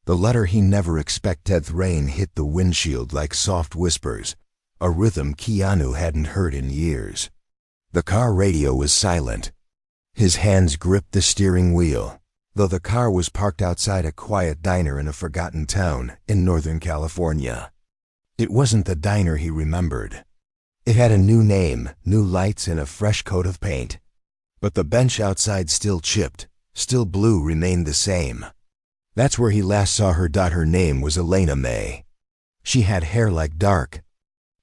The letter he never expected. Rain hit the windshield like soft whispers, a rhythm Keanu hadn't heard in years. The car radio was silent. His hands gripped the steering wheel, though the car was parked outside a quiet diner in a forgotten town in Northern California. It wasn't the diner he remembered. It had a new name, new lights, and a fresh coat of paint. But the bench outside, still chipped, still blue, remained the same. That's where he last saw her. Her name was Elena May. She had hair like dark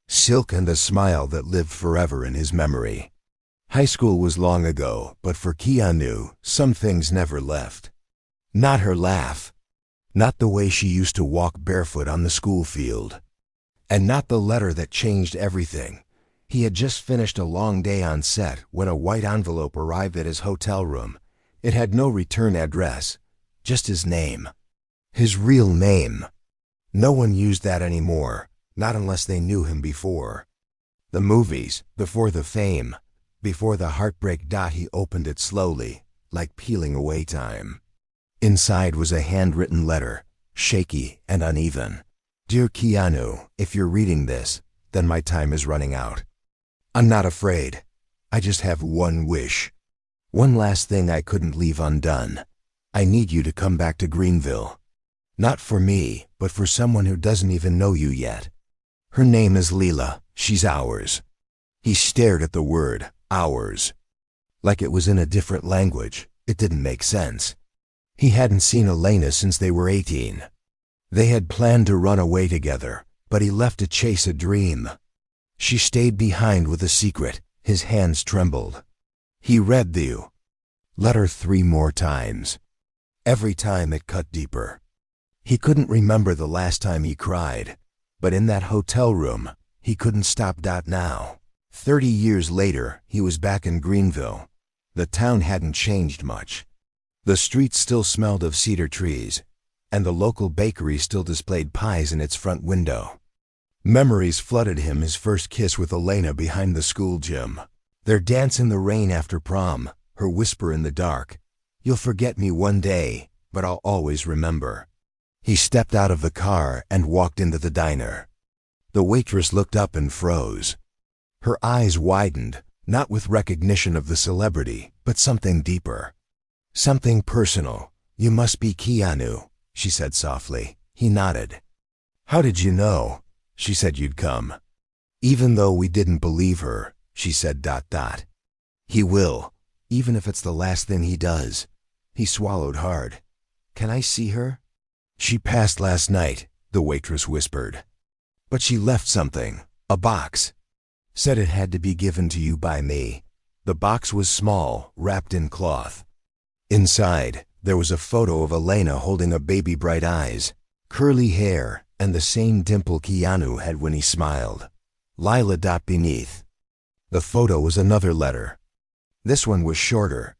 silk and a smile that lived forever in his memory. High school was long ago, but for Keanu, some things never left. Not her laugh, not the way she used to walk barefoot on the school field, and not the letter that changed everything. He had just finished a long day on set when a white envelope arrived at his hotel room. It had no return address, just his name. His real name. No one used that anymore, not unless they knew him before. The movies, before the fame, before the heartbreak. He opened it slowly, like peeling away time. Inside was a handwritten letter, shaky and uneven. Dear Keanu, if you're reading this, then my time is running out. I'm not afraid. I just have one wish. One last thing I couldn't leave undone. I need you to come back to Greenville. Not for me, but for someone who doesn't even know you yet. Her name is Lila. She's ours. He stared at the word, ours. Like it was in a different language. It didn't make sense. He hadn't seen Elena since they were 18. They had planned to run away together, but he left to chase a dream. She stayed behind with a secret. His hands trembled. He read the letter 3 more times. Every time it cut deeper. He couldn't remember the last time he cried, but in that hotel room, he couldn't stop. Now, 30 years later, he was back in Greenville. The town hadn't changed much. The streets still smelled of cedar trees, and the local bakery still displayed pies in its front window. Memories flooded him. His first kiss with Elena behind the school gym. Their dance in the rain after prom, her whisper in the dark. You'll forget me one day, but I'll always remember. He stepped out of the car and walked into the diner. The waitress looked up and froze. Her eyes widened, not with recognition of the celebrity, but something deeper. Something personal. You must be Keanu, she said softly. He nodded. How did you know? She said you'd come. Even though we didn't believe her, she said. He will, even if it's the last thing he does. He swallowed hard. Can I see her? She passed last night, the waitress whispered. But she left something, a box. Said it had to be given to you by me. The box was small, wrapped in cloth. Inside, there was a photo of Elena holding a baby, bright eyes, curly hair, and the same dimple Keanu had when he smiled. Lila. Beneath the photo was another letter. This one was shorter.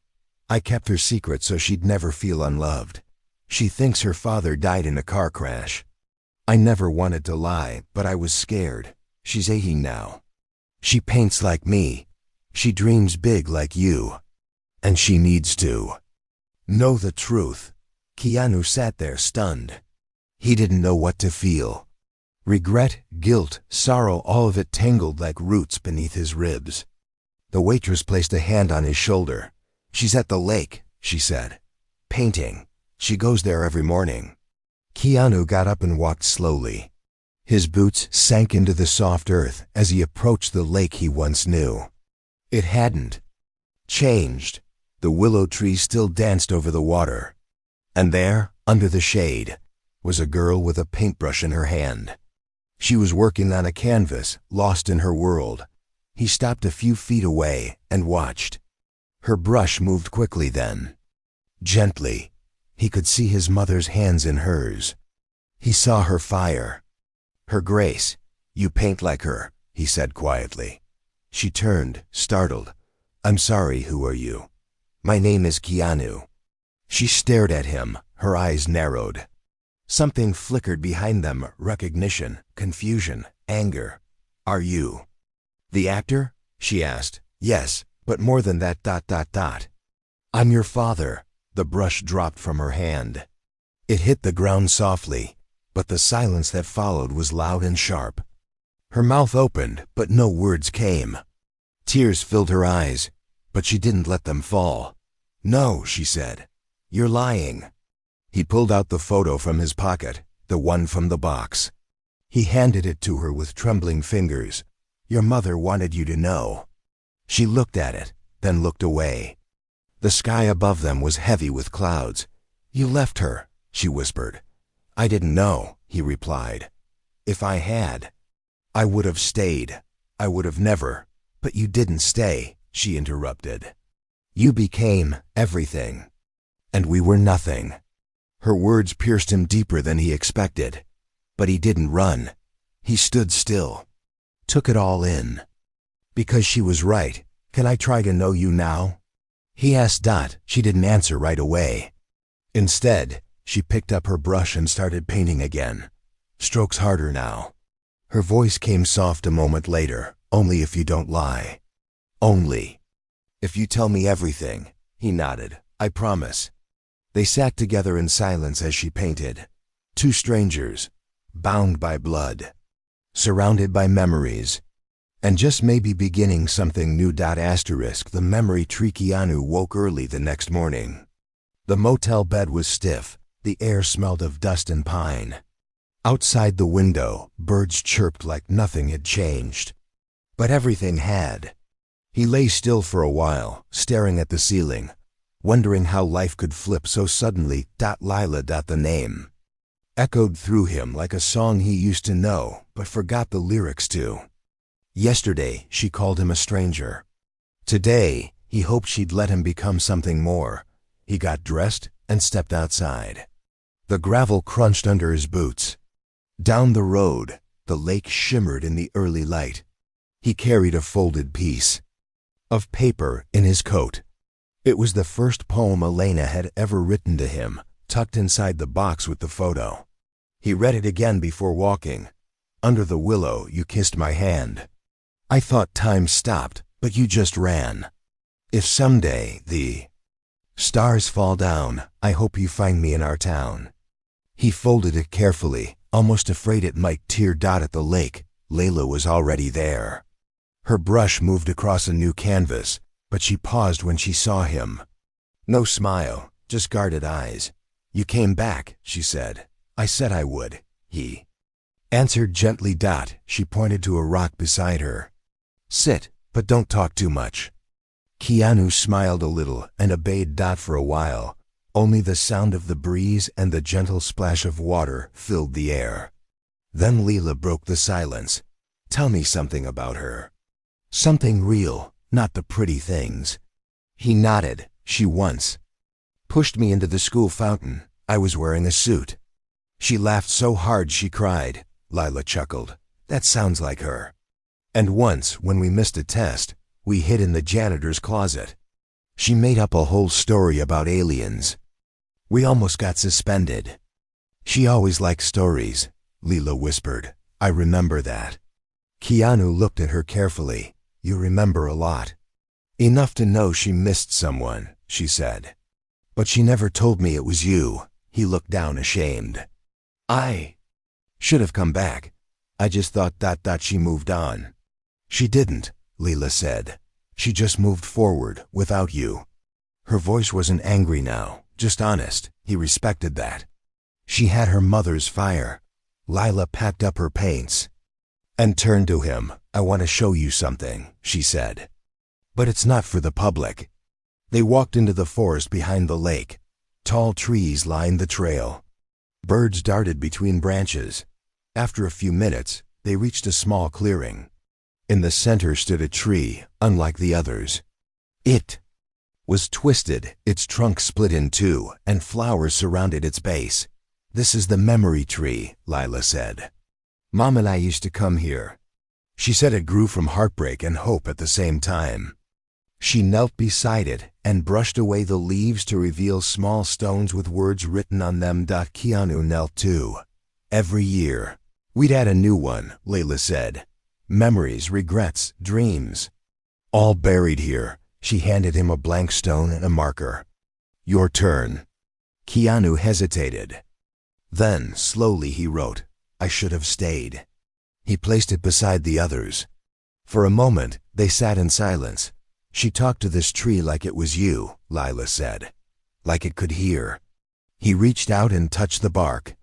I kept her secret so she'd never feel unloved. She thinks her father died in a car crash. I never wanted to lie, but I was scared. She's 18 now. She paints like me. She dreams big like you. And she needs to know the truth. Keanu sat there stunned. He didn't know what to feel. Regret, guilt, sorrow, all of it tangled like roots beneath his ribs. The waitress placed a hand on his shoulder. She's at the lake, she said. Painting. She goes there every morning. Keanu got up and walked slowly. His boots sank into the soft earth as he approached the lake he once knew. It hadn't changed. The willow tree still danced over the water. And there, under the shade, was a girl with a paintbrush in her hand. She was working on a canvas, lost in her world. He stopped a few feet away and watched. Her brush moved quickly then. Gently. He could see his mother's hands in hers. He saw her fire. Her grace. You paint like her, he said quietly. She turned, startled. I'm sorry, who are you? My name is Keanu. She stared at him, her eyes narrowed. Something flickered behind them, recognition, confusion, anger. Are you the actor? She asked. Yes, but more than that. I'm your father. The brush dropped from her hand. It hit the ground softly, but the silence that followed was loud and sharp. Her mouth opened, but no words came. Tears filled her eyes, but she didn't let them fall. "No," she said. "You're lying." He pulled out the photo from his pocket, the one from the box. He handed it to her with trembling fingers. "Your mother wanted you to know." She looked at it, then looked away. The sky above them was heavy with clouds. "You left her," she whispered. "I didn't know," he replied. "If I had, I would have stayed. I would have never." "But you didn't stay," she interrupted. "You became everything. And we were nothing." Her words pierced him deeper than he expected. But he didn't run. He stood still, took it all in. "Because she was right, can I try to know you now?" he asked. She didn't answer right away. Instead, she picked up her brush and started painting again. Strokes harder now. Her voice came soft a moment later. "Only if you don't lie. Only if you tell me everything." He nodded. "I promise." They sat together in silence as she painted. Two strangers, bound by blood, surrounded by memories, and just maybe beginning something new. The memory tree. Keanu woke early the next morning. The motel bed was stiff. The air smelled of dust and pine. Outside the window, birds chirped like nothing had changed. But everything had. He lay still for a while, staring at the ceiling, wondering how life could flip so suddenly. Lila. The name echoed through him like a song he used to know, but forgot the lyrics to. Yesterday, she called him a stranger. Today, he hoped she'd let him become something more. He got dressed and stepped outside. The gravel crunched under his boots. Down the road, the lake shimmered in the early light. He carried a folded piece of paper in his coat. It was the first poem Elena had ever written to him, tucked inside the box with the photo. He read it again before walking. "Under the willow, you kissed my hand. I thought time stopped, but you just ran. If someday the stars fall down, I hope you find me in our town." He folded it carefully, almost afraid it might tear. At the lake, Layla was already there. Her brush moved across a new canvas, but she paused when she saw him. No smile, just guarded eyes. "You came back," she said. "I said I would," he answered gently. She pointed to a rock beside her. "Sit, but don't talk too much." Keanu smiled a little and obeyed. For a while, only the sound of the breeze and the gentle splash of water filled the air. Then Lila broke the silence. "Tell me something about her. Something real, not the pretty things." He nodded. "She once pushed me into the school fountain. I was wearing a suit. She laughed so hard she cried." Lila chuckled. "That sounds like her. And once, when we missed a test, we hid in the janitor's closet. She made up a whole story about aliens. We almost got suspended." "She always liked stories," Lila whispered. "I remember that." Keanu looked at her carefully. "You remember a lot." "Enough to know she missed someone," she said. "But she never told me it was you." He looked down ashamed. "I should have come back. I just thought she moved on." "She didn't," Lila said. "She just moved forward, without you." Her voice wasn't angry now, just honest. He respected that. She had her mother's fire. Lila packed up her paints and turned to him. "I want to show you something," she said. "But it's not for the public." They walked into the forest behind the lake. Tall trees lined the trail. Birds darted between branches. After a few minutes, they reached a small clearing. In the center stood a tree, unlike the others. It was twisted, its trunk split in two, and flowers surrounded its base. "This is the memory tree," Lila said. "Mom and I used to come here." She said it grew from heartbreak and hope at the same time. She knelt beside it and brushed away the leaves to reveal small stones with words written on them. Keanu knelt too. "Every year, we'd add a new one," Layla said. "Memories, regrets, dreams. All buried here." She handed him a blank stone and a marker. "Your turn." Keanu hesitated. Then, slowly he wrote, "I should have stayed." He placed it beside the others. For a moment, they sat in silence. "She talked to this tree like it was you," Lila said. "Like it could hear." He reached out and touched the bark.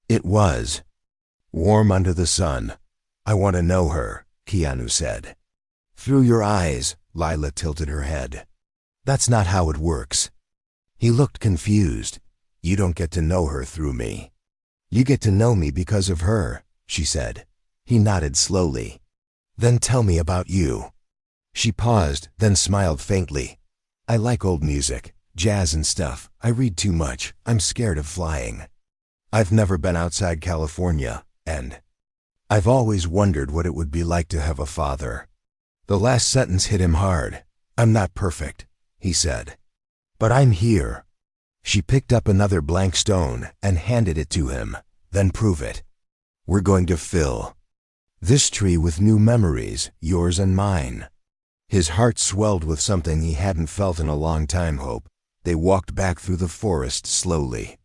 It was warm under the sun. "I want to know her," Keanu said. "Through your eyes," Lila tilted her head. "That's not how it works." He looked confused. "You don't get to know her through me. You get to know me because of her," she said. He nodded slowly. "Then tell me about you." She paused, then smiled faintly. "I like old music, jazz and stuff. I read too much. I'm scared of flying. I've never been outside California, and I've always wondered what it would be like to have a father." The last sentence hit him hard. "I'm not perfect," he said. "But I'm here." She picked up another blank stone and handed it to him. "Then prove it. We're going to fill this tree with new memories, yours and mine." His heart swelled with something he hadn't felt in a long time. Hope. They walked back through the forest slowly.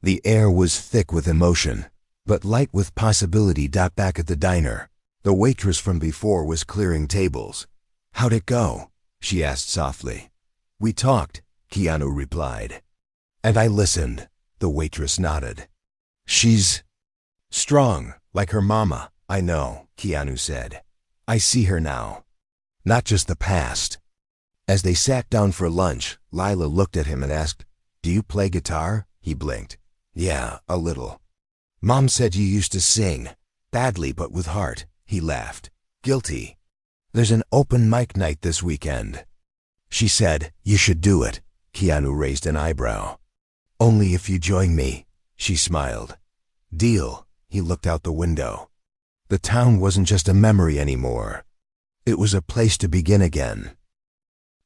The air was thick with emotion, but light with possibility. Back at the diner, the waitress from before was clearing tables. "How'd it go?" she asked softly. "We talked," Keanu replied. "And I listened," the waitress nodded. "She's strong, like her mama." "I know," Keanu said. "I see her now. Not just the past." As they sat down for lunch, Lila looked at him and asked, "Do you play guitar?" He blinked. "Yeah, a little." "Mom said you used to sing. Badly, but with heart." He laughed. "Guilty. There's an open mic night this weekend." She said, "You should do it." Keanu raised an eyebrow. "Only if you join me," she smiled. "Deal." He looked out the window. The town wasn't just a memory anymore. It was a place to begin again.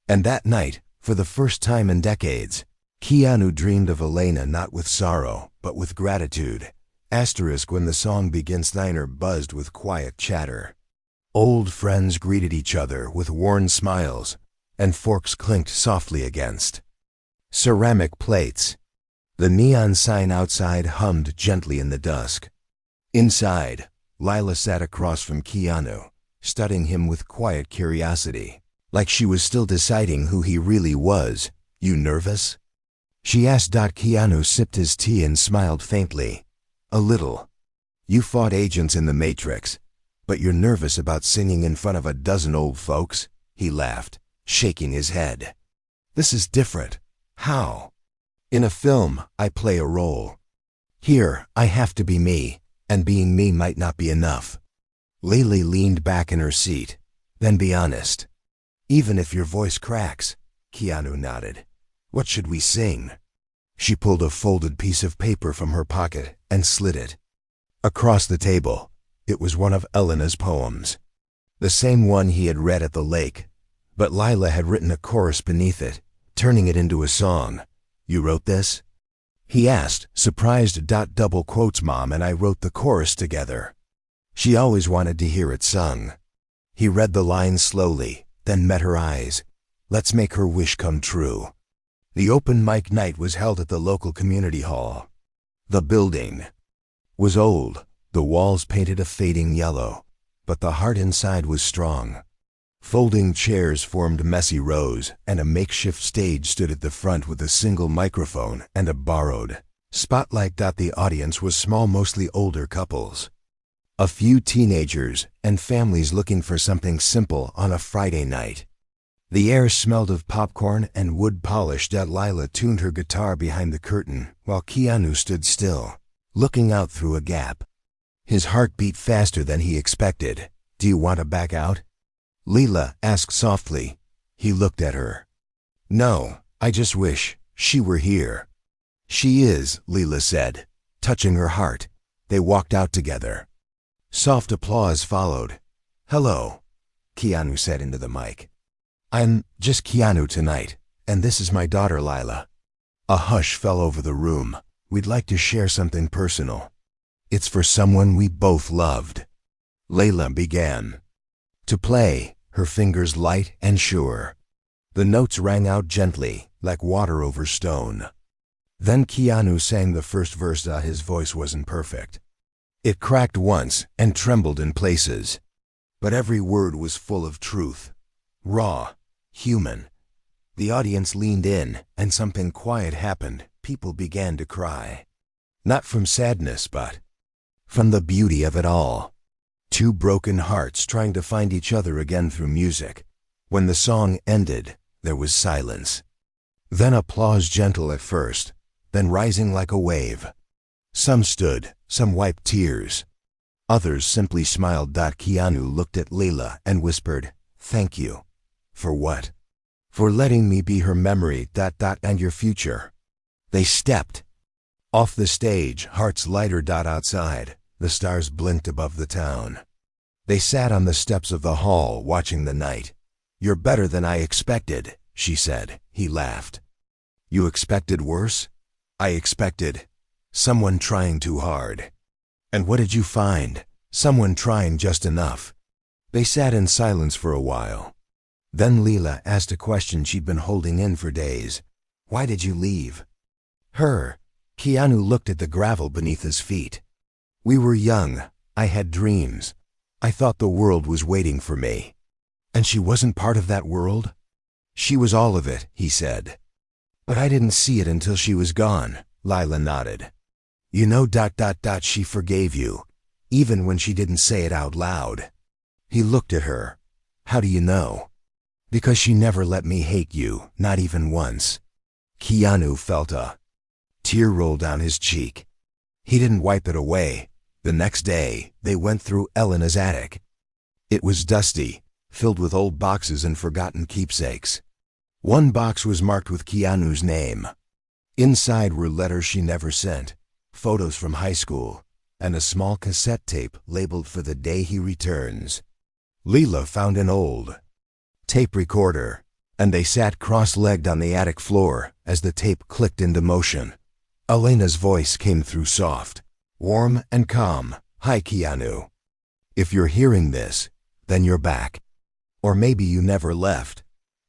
And that night, for the first time in decades, Keanu dreamed of Elena not with sorrow, but with gratitude. When the song begins, diner buzzed with quiet chatter. Old friends greeted each other with worn smiles, and forks clinked softly against ceramic plates. The neon sign outside hummed gently in the dusk. Inside, Lila sat across from Keanu, studying him with quiet curiosity, like she was still deciding who he really was. "You nervous?" she asked. Keanu sipped his tea and smiled faintly. "A little. You fought agents in the Matrix, but you're nervous about singing in front of a dozen old folks?" He laughed, shaking his head. "This is different." "How?" "In a film, I play a role. Here, I have to be me, and being me might not be enough." Lily leaned back in her seat. "Then be honest. Even if your voice cracks." Keanu nodded. "What should we sing?" She pulled a folded piece of paper from her pocket and slid it across the table. It was one of Elena's poems, the same one he had read at the lake, but Lila had written a chorus beneath it, turning it into a song. "You wrote this?" he asked, surprised. "Double quotes, Mom and I wrote the chorus together. She always wanted to hear it sung." He read the lines slowly, then met her eyes. "Let's make her wish come true." The open mic night was held at the local community hall. The building was old, the walls painted a fading yellow, but the heart inside was strong. Folding chairs formed messy rows, and a makeshift stage stood at the front with a single microphone and a borrowed spotlight. The audience was small, mostly older couples, a few teenagers, and families looking for something simple on a Friday night. The air smelled of popcorn and wood polish. Lila tuned her guitar behind the curtain, while Keanu stood still, looking out through a gap. His heart beat faster than he expected. "Do you want to back out?" Lila asked softly. He looked at her. "No, I just wish she were here." "She is," Lila said, touching her heart. They walked out together. Soft applause followed. "Hello," Keanu said into the mic. "I'm just Keanu tonight, and this is my daughter Lila." A hush fell over the room. "We'd like to share something personal. It's for someone we both loved." Layla began to play, her fingers light and sure. The notes rang out gently, like water over stone. Then Keanu sang the first verse. His voice wasn't perfect. It cracked once and trembled in places. But every word was full of truth. Raw. Human. The audience leaned in, and something quiet happened. People began to cry. Not from sadness, but from the beauty of it all. Two broken hearts trying to find each other again through music. When the song ended, there was silence. Then applause, gentle at first, then rising like a wave. Some stood, some wiped tears. Others simply smiled. Keanu looked at Lila and whispered, "Thank you." "For what?" "For letting me be her memory, and your future." They stepped off the stage, hearts lighter. Outside, the stars blinked above the town. They sat on the steps of the hall, watching the night. "You're better than I expected," she said. He laughed. "You expected worse?" "I expected someone trying too hard." "And what did you find?" "Someone trying just enough." They sat in silence for a while. Then Lila asked a question she'd been holding in for days. "Why did you leave her?" Keanu looked at the gravel beneath his feet. "We were young. I had dreams. I thought the world was waiting for me." "And she wasn't part of that world?" "She was all of it," he said. "But I didn't see it until she was gone." Lila nodded. "You know, she forgave you, even when she didn't say it out loud." He looked at her. "How do you know?" "Because she never let me hate you, not even once." Keanu felt a tear roll down his cheek. He didn't wipe it away. The next day, they went through Elena's attic. It was dusty, filled with old boxes and forgotten keepsakes. One box was marked with Keanu's name. Inside were letters she never sent, photos from high school, and a small cassette tape labeled "For the Day He Returns." Lila found an old tape recorder, and they sat cross-legged on the attic floor as the tape clicked into motion. Elena's voice came through soft, warm and calm. "Hi, Keanu. If you're hearing this, then you're back. Or maybe you never left.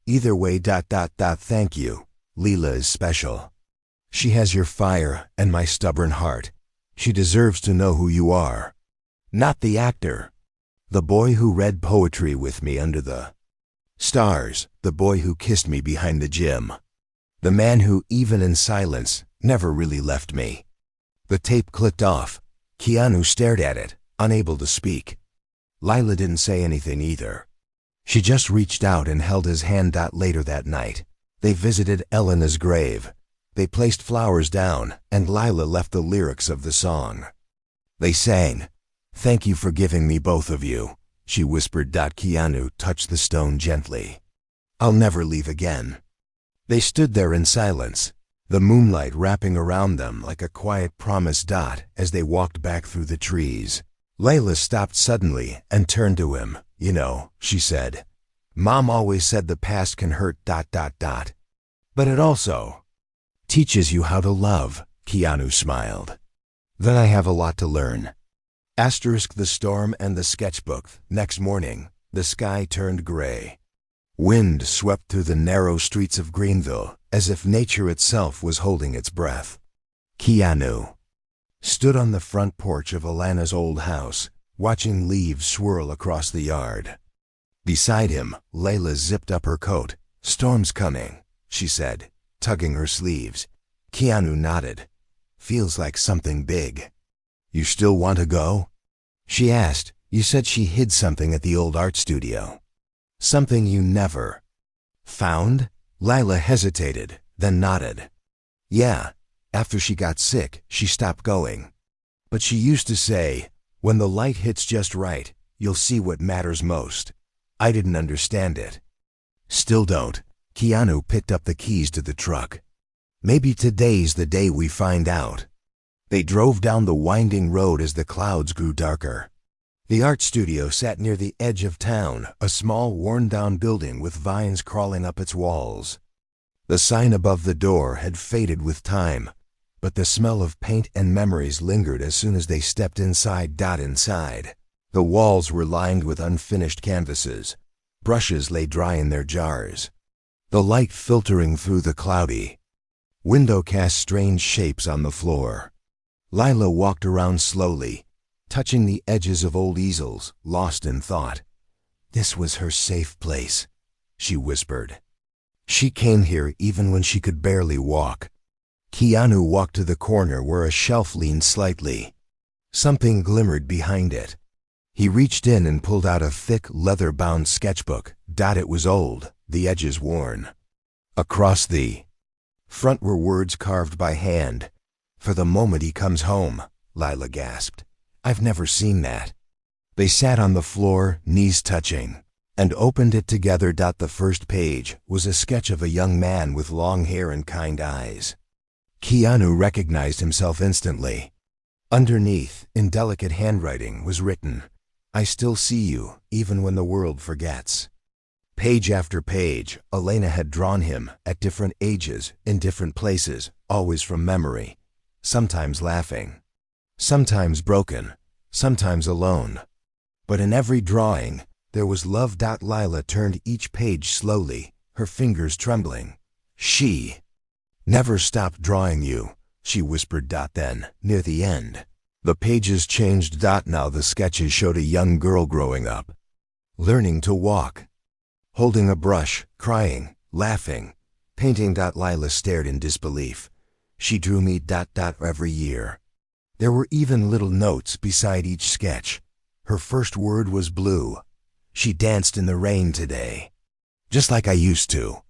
Either way, thank you. Lila is special. She has your fire and my stubborn heart. She deserves to know who you are. Not the actor. The boy who read poetry with me under the stars. The boy who kissed me behind the gym. The man who, even in silence, never really left me." The tape clicked off. Keanu stared at it, unable to speak. Lila didn't say anything either. She just reached out and held his hand. Later that night, they visited Elena's grave. They placed flowers down, and Lila left the lyrics of the song. They sang, "Thank you for giving me both of you," she whispered. Keanu touched the stone gently. "I'll never leave again." They stood there in silence, the moonlight wrapping around them like a quiet promise. As they walked back through the trees, Layla stopped suddenly and turned to him. "You know," she said, "Mom always said the past can hurt. But it also teaches you how to love." Keanu smiled. "Then I have a lot to learn." The storm and the sketchbook. Next morning, the sky turned gray. Wind swept through the narrow streets of Greenville, as if nature itself was holding its breath. Keanu stood on the front porch of Alana's old house, watching leaves swirl across the yard. Beside him, Layla zipped up her coat. "Storm's coming," she said, tugging her sleeves. Keanu nodded. "Feels like something big." "You still want to go?" she asked. "You said she hid something at the old art studio." "Something you never found?" Lila hesitated, then nodded. "Yeah, after she got sick, she stopped going. But she used to say, when the light hits just right, you'll see what matters most." I didn't understand it. "Still don't." Keanu picked up the keys to the truck. "Maybe today's the day we find out." They drove down the winding road as the clouds grew darker. The art studio sat near the edge of town, a small worn-down building with vines crawling up its walls. The sign above the door had faded with time, but the smell of paint and memories lingered as soon as they stepped inside. Inside, the walls were lined with unfinished canvases. Brushes lay dry in their jars. The light filtering through the cloudy Window cast strange shapes on the floor. Lila walked around slowly, touching the edges of old easels, lost in thought. This was her safe place, she whispered. She came here even when she could barely walk. Keanu walked to the corner where a shelf leaned slightly. Something glimmered behind it. He reached in and pulled out a thick, leather-bound sketchbook. It was old, the edges worn. Across the front were words carved by hand. "For the moment he comes home," Lila gasped. "I've never seen that." They sat on the floor, knees touching, and opened it together. The first page was a sketch of a young man with long hair and kind eyes. Keanu recognized himself instantly. Underneath, in delicate handwriting, was written, "I still see you, even when the world forgets." Page after page, Elena had drawn him, at different ages, in different places, always from memory, sometimes laughing, sometimes broken, sometimes alone. But in every drawing, there was love. Lila turned each page slowly, her fingers trembling. "She never stopped drawing you," she whispered. Then, near the end, the pages changed. Now the sketches showed a young girl growing up, learning to walk, holding a brush, crying, laughing, painting. Lila stared in disbelief. "She drew me every year." There were even little notes beside each sketch. Her first word was blue. "She danced in the rain today, just like I used to."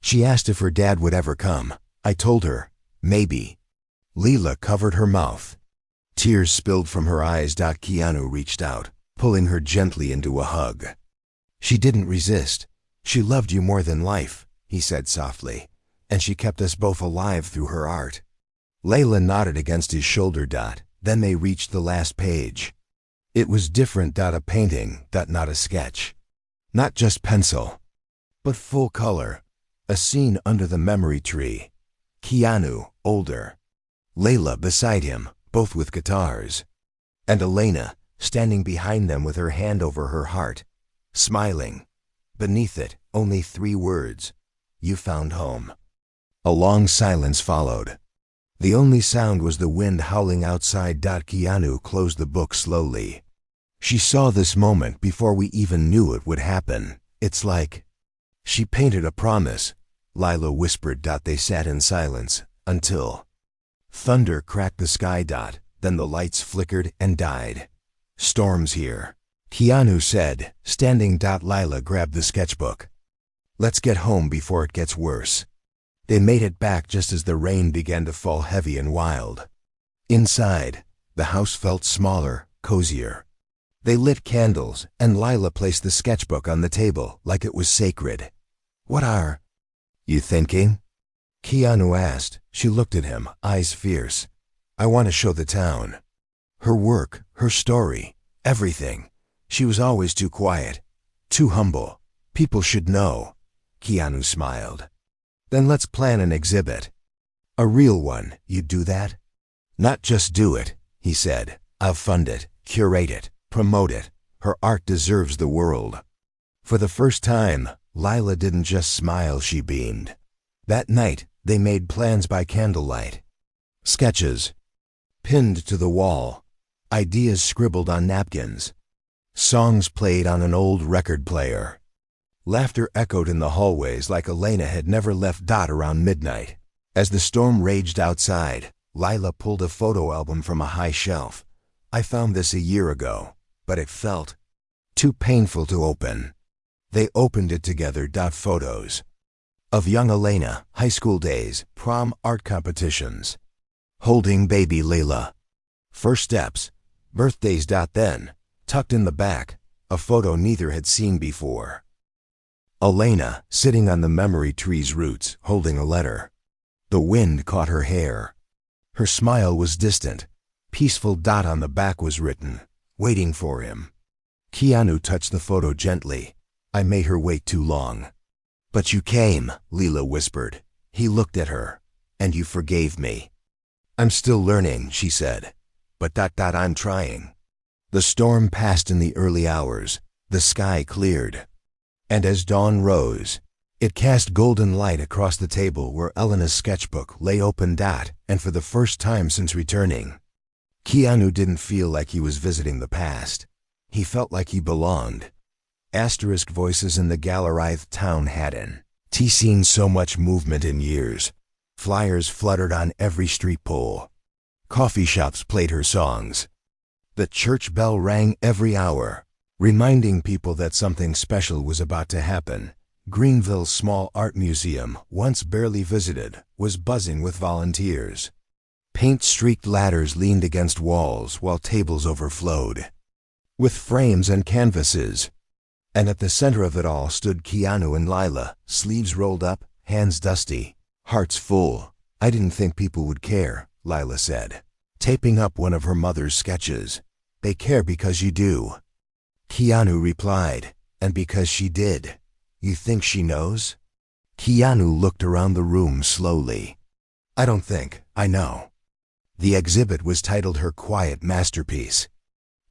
She asked if her dad would ever come. I told her, maybe. Lila covered her mouth. Tears spilled from her eyes. Keanu reached out, pulling her gently into a hug. "She didn't resist. She loved you more than life," he said softly, "and she kept us both alive through her art." Layla nodded against his shoulder. Then they reached the last page. It was different. A painting. Not a sketch. Not just pencil, but full color. A scene under the memory tree. Keanu, older. Layla beside him, both with guitars. And Elena, standing behind them with her hand over her heart, smiling. Beneath it, only 3 words. "You found home." A long silence followed. The only sound was the wind howling outside. Keanu closed the book slowly. "She saw this moment before we even knew it would happen. It's like she painted a promise," Lila whispered. They sat in silence until thunder cracked the sky. Then the lights flickered and died. "Storm's here," Keanu said, standing. Lila grabbed the sketchbook. "Let's get home before it gets worse." They made it back just as the rain began to fall heavy and wild. Inside, the house felt smaller, cozier. They lit candles, and Lila placed the sketchbook on the table like it was sacred. "What are you thinking?" Keanu asked. She looked at him, eyes fierce. "I want to show the town. Her work, her story, everything. She was always too quiet, too humble. People should know." Keanu smiled. "Then let's plan an exhibit. A real one. You'd do that?" "Not just do it," he said. "I'll fund it, curate it, promote it. Her art deserves the world." For the first time, Lila didn't just smile, she beamed. That night, they made plans by candlelight. Sketches pinned to the wall, ideas scribbled on napkins, songs played on an old record player. Laughter echoed in the hallways like Elena had never left. Around midnight, as the storm raged outside, Lila pulled a photo album from a high shelf. "I found this a year ago, but it felt too painful to open." They opened it together. Photos of young Elena, high school days, prom, art competitions, holding baby Lila, first steps, birthdays. Then, tucked in the back, a photo neither had seen before. Elena, sitting on the memory tree's roots, holding a letter. The wind caught her hair. Her smile was distant, peaceful. On the back was written, "Waiting for him." Keanu touched the photo gently. "I made her wait too long." "But you came," Lila whispered. He looked at her. "And you forgave me." "I'm still learning," she said. "But I'm trying." The storm passed in the early hours. The sky cleared. And as dawn rose, It cast golden light across the table where Elena's sketchbook lay open. And for the first time since returning, Keanu didn't feel like he was visiting the past. He felt like he belonged. Asterisk voices in the gallerized town hadn't seen so much movement in years. Flyers fluttered on every street pole. Coffee shops played her songs. The church bell rang every hour, reminding people that something special was about to happen. Greenville's small art museum, once barely visited, was buzzing with volunteers. Paint-streaked ladders leaned against walls while tables overflowed with frames and canvases. And at the center of it all stood Keanu and Lila, sleeves rolled up, hands dusty, hearts full. "I didn't think people would care," Lila said, taping up one of her mother's sketches. "They care because you do." Keanu replied, "And because she did. You think she knows?" Keanu looked around the room slowly. "I don't think, I know." The exhibit was titled Her Quiet Masterpiece.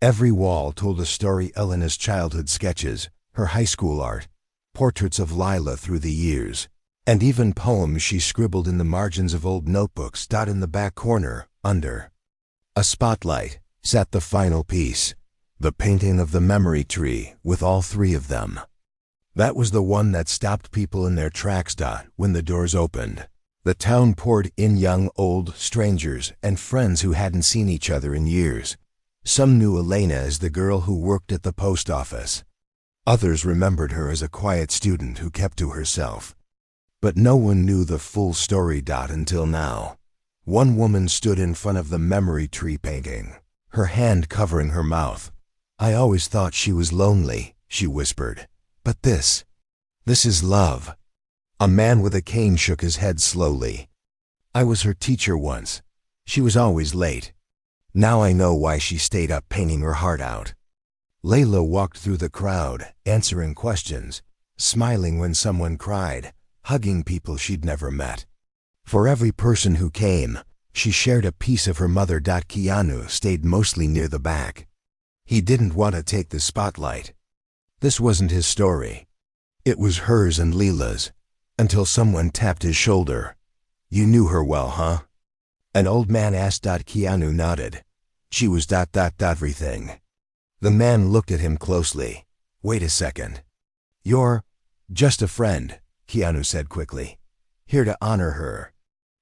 Every wall told a story: Elena's childhood sketches, her high school art, portraits of Lila through the years, and even poems she scribbled in the margins of old notebooks. In the back corner, under a spotlight, sat the final piece, the painting of the memory tree with all three of them. That was the one that stopped people in their tracks. When the doors opened, the town poured in, young, old, strangers, and friends who hadn't seen each other in years. Some knew Elena as the girl who worked at the post office. Others remembered her as a quiet student who kept to herself. But no one knew the full story. Until now. One woman stood in front of the memory tree painting, her hand covering her mouth. "I always thought she was lonely," she whispered. "But this is love." A man with a cane shook his head slowly. "I was her teacher once. She was always late. Now I know why she stayed up painting her heart out." Layla walked through the crowd, answering questions, smiling when someone cried, hugging people she'd never met. For every person who came, she shared a piece of her mother. Keanu stayed mostly near the back. He didn't want to take the spotlight. This wasn't his story. It was hers and Lila's, until someone tapped his shoulder. "You knew her well, huh?" An old man asked. Keanu nodded. "She was everything." The man looked at him closely. "Wait a second. You're just a friend," Keanu said quickly. "Here to honor her."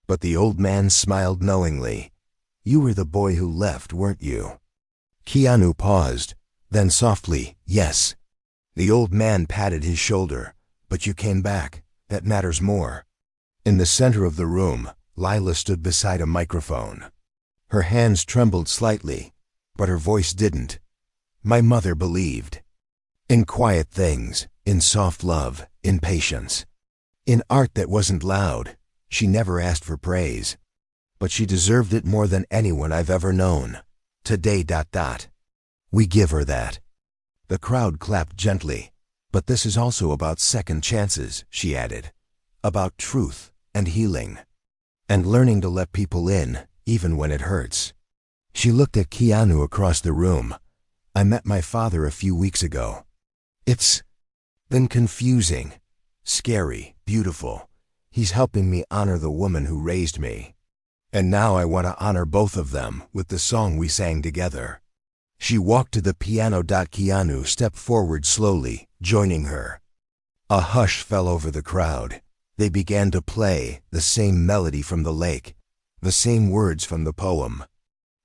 But the old man smiled knowingly. "You were the boy who left, weren't you?" Keanu paused, then softly, "Yes." The old man patted his shoulder. "But you came back. That matters more." In the center of the room, Lila stood beside a microphone. Her hands trembled slightly, but her voice didn't. "My mother believed in quiet things, in soft love, in patience, in art that wasn't loud. She never asked for praise, but she deserved it more than anyone I've ever known. Today. We give her that." The crowd clapped gently. "But this is also about second chances," she added. "About truth and healing, and learning to let people in, even when it hurts." She looked at Keanu across the room. "I met my father a few weeks ago. It's been confusing, scary, beautiful. He's helping me honor the woman who raised me. And now I want to honor both of them with the song we sang together." She walked to the piano. Keanu stepped forward slowly, joining her. A hush fell over the crowd. They began to play the same melody from the lake, the same words from the poem.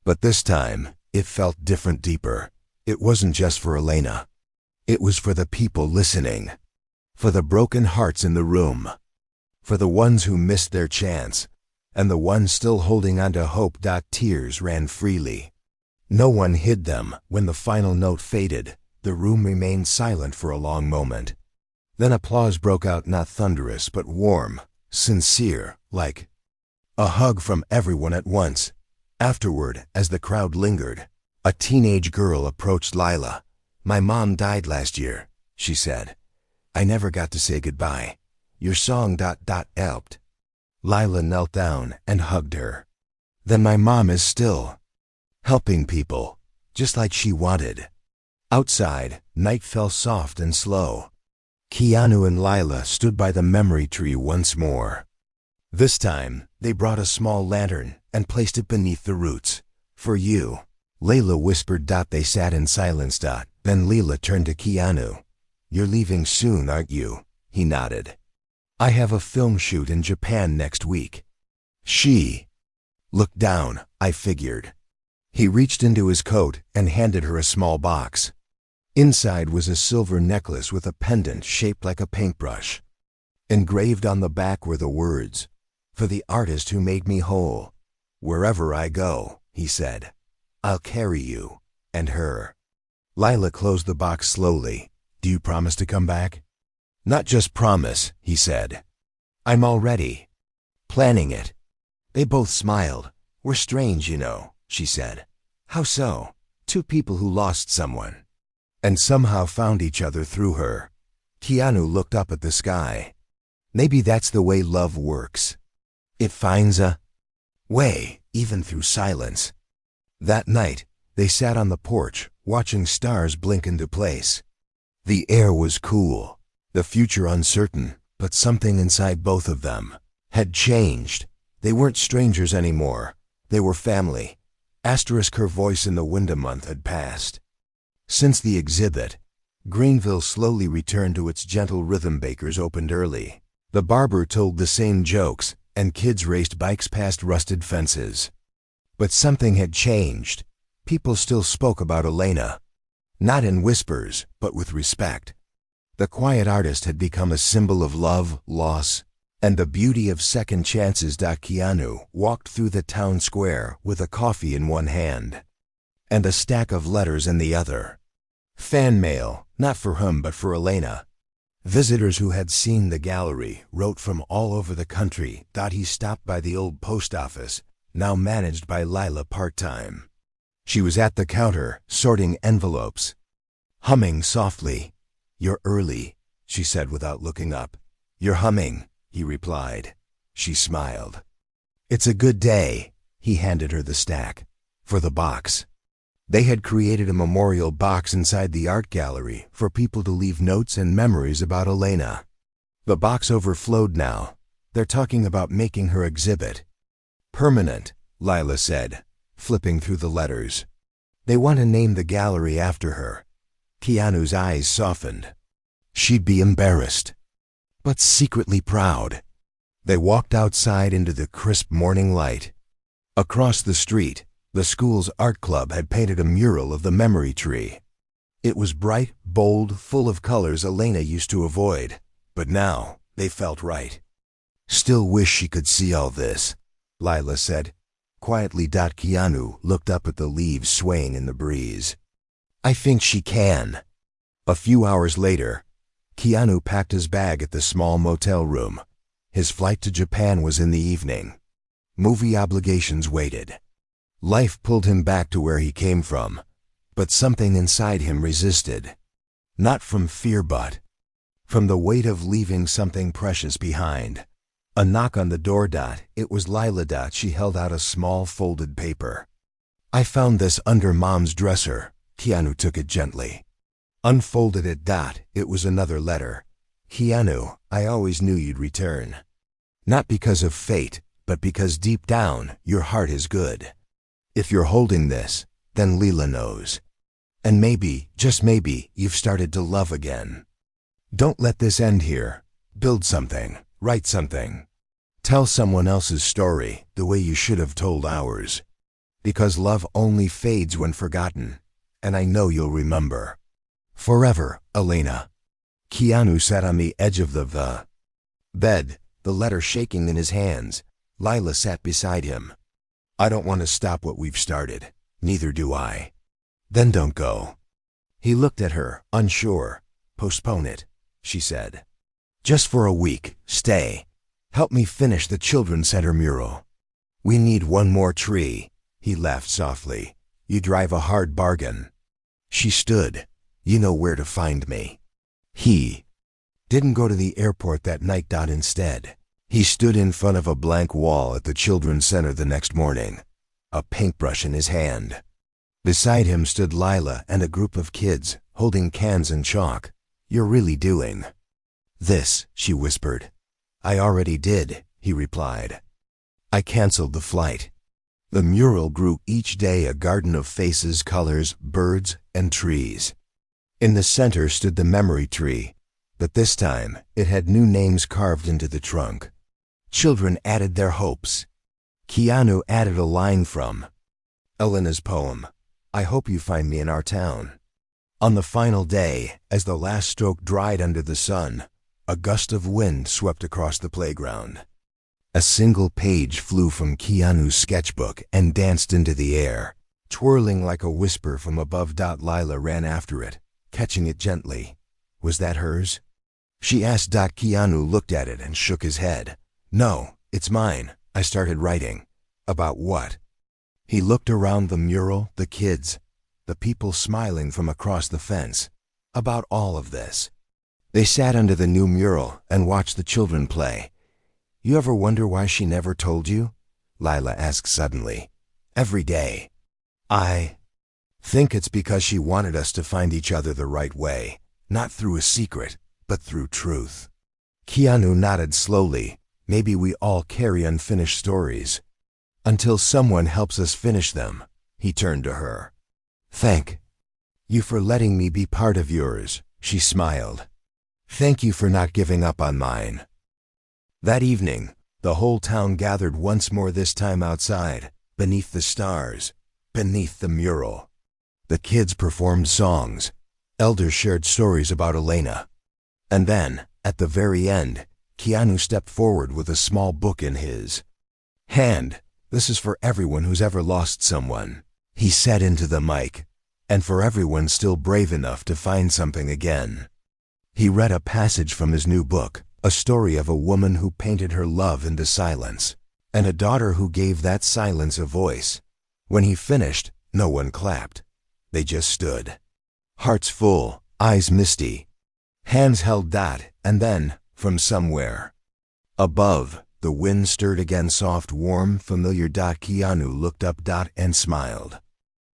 But this time, it felt different, deeper. It wasn't just for Elena. It was for the people listening, for the broken hearts in the room, for the ones who missed their chance, and the ones still holding on to hope. Tears ran freely. No one hid them. When the final note faded, the room remained silent for a long moment. Then applause broke out, not thunderous but warm, sincere, like a hug from everyone at once. Afterward, as the crowd lingered, a teenage girl approached Lila. "My mom died last year," she said. "I never got to say goodbye. Your song helped." Lila knelt down and hugged her. "Then my mom is still helping people, just like she wanted." Outside, night fell soft and slow. Keanu and Lila stood by the memory tree once more. This time, they brought a small lantern and placed it beneath the roots. "For you," Layla whispered. They sat in silence. Then Lila turned to Keanu. "You're leaving soon, aren't you?" He nodded. "I have a film shoot in Japan next week." She looked down. "I figured." He reached into his coat and handed her a small box. Inside was a silver necklace with a pendant shaped like a paintbrush. Engraved on the back were the words, "For the artist who made me whole. Wherever I go," he said, "I'll carry you and her." Lila closed the box slowly. "Do you promise to come back?" "Not just promise," he said. "I'm already planning it." They both smiled. "We're strange, you know," she said. "How so?" "Two people who lost someone and somehow found each other through her." Keanu looked up at the sky. "Maybe that's the way love works. It finds a way, even through silence." That night, they sat on the porch, watching stars blink into place. The air was cool, the future uncertain, but something inside both of them had changed. They weren't strangers anymore. They were family. Her voice in the winter month had passed. Since the exhibit, Greenville slowly returned to its gentle rhythm. Bakers opened early. The barber told the same jokes, and kids raced bikes past rusted fences. But something had changed. People still spoke about Elena. Not in whispers, but with respect. The quiet artist had become a symbol of love, loss, and the beauty of second chances. Keanu walked through the town square with a coffee in one hand and a stack of letters in the other. Fan mail, not for him but for Elena. Visitors who had seen the gallery wrote from all over the country. He stopped by the old post office, now managed by Lila part-time. She was at the counter, sorting envelopes, humming softly. "You're early," she said without looking up. "You're humming," he replied. She smiled. "It's a good day." He handed her the stack. "For the box." They had created a memorial box inside the art gallery for people to leave notes and memories about Elena. The box overflowed now. "They're talking about making her exhibit permanent," Lila said, flipping through the letters. "They want to name the gallery after her." Keanu's eyes softened. She'd be embarrassed, but secretly proud. They walked outside into the crisp morning light. Across the street, the school's art club had painted a mural of the memory tree. It was bright, bold, full of colors Elena used to avoid, but now they felt right. "Still wish she could see all this," Lila said quietly. Keanu looked up at the leaves swaying in the breeze. "I think she can." A few hours later, Keanu packed his bag at the small motel room. His flight to Japan was in the evening. Movie obligations waited. Life pulled him back to where he came from, but something inside him resisted. Not from fear but from the weight of leaving something precious behind. A knock on the door. It was Lila. She held out a small folded paper. "I found this under Mom's dresser." Keanu took it gently. Unfolded it. It was another letter. "Keanu, I always knew you'd return. Not because of fate, but because deep down, your heart is good. If you're holding this, then Lila knows. And maybe, just maybe, you've started to love again. Don't let this end here. Build something, write something. Tell someone else's story the way you should have told ours. Because love only fades when forgotten, and I know you'll remember. Forever, Elena." Keanu sat on the edge of the bed, the letter shaking in his hands. Lila sat beside him. "I don't want to stop what we've started. Neither do I." "Then don't go." He looked at her, unsure. "Postpone it," she said. "Just for a week. Stay. Help me finish the Children's Center mural." "We need one more tree." He laughed softly. "You drive a hard bargain." She stood. "You know where to find me." He didn't go to the airport that night. Instead, he stood in front of a blank wall at the Children's Center the next morning, a paintbrush in his hand. Beside him stood Lila and a group of kids, holding cans and chalk. "You're really doing This, she whispered. I already did, he replied. I canceled the flight. The mural grew each day a garden of faces, colors, birds, and trees. In the center stood the memory tree, but this time it had new names carved into the trunk. Children added their hopes. Keanu added a line from Elena's poem, I hope you find me in our town. On the final day, as the last stroke dried under the sun, a gust of wind swept across the playground. A single page flew from Keanu's sketchbook and danced into the air, twirling like a whisper from above. Lila ran after it, catching it gently. Was that hers? She asked. Keanu looked at it and shook his head. No, it's mine. I started writing. About what? He looked around the mural, the kids, the people smiling from across the fence. About all of this. They sat under the new mural and watched the children play. You ever wonder why she never told you? Lila asked suddenly. Every day. I think it's because she wanted us to find each other the right way, not through a secret, but through truth. Keanu nodded slowly. Maybe we all carry unfinished stories. Until someone helps us finish them. He turned to her. Thank you for letting me be part of yours, she smiled. Thank you for not giving up on mine. That evening, the whole town gathered once more, this time outside, beneath the stars, beneath the mural. The kids performed songs. Elders shared stories about Elena. And then, at the very end, Keanu stepped forward with a small book in his hand. This is for everyone who's ever lost someone, he said into the mic, and for everyone still brave enough to find something again. He read a passage from his new book, a story of a woman who painted her love into silence, and a daughter who gave that silence a voice. When he finished, no one clapped. They just stood. Hearts full, eyes misty, hands held. And then, from somewhere above, the wind stirred again, soft, warm, familiar. Keanu looked up and smiled.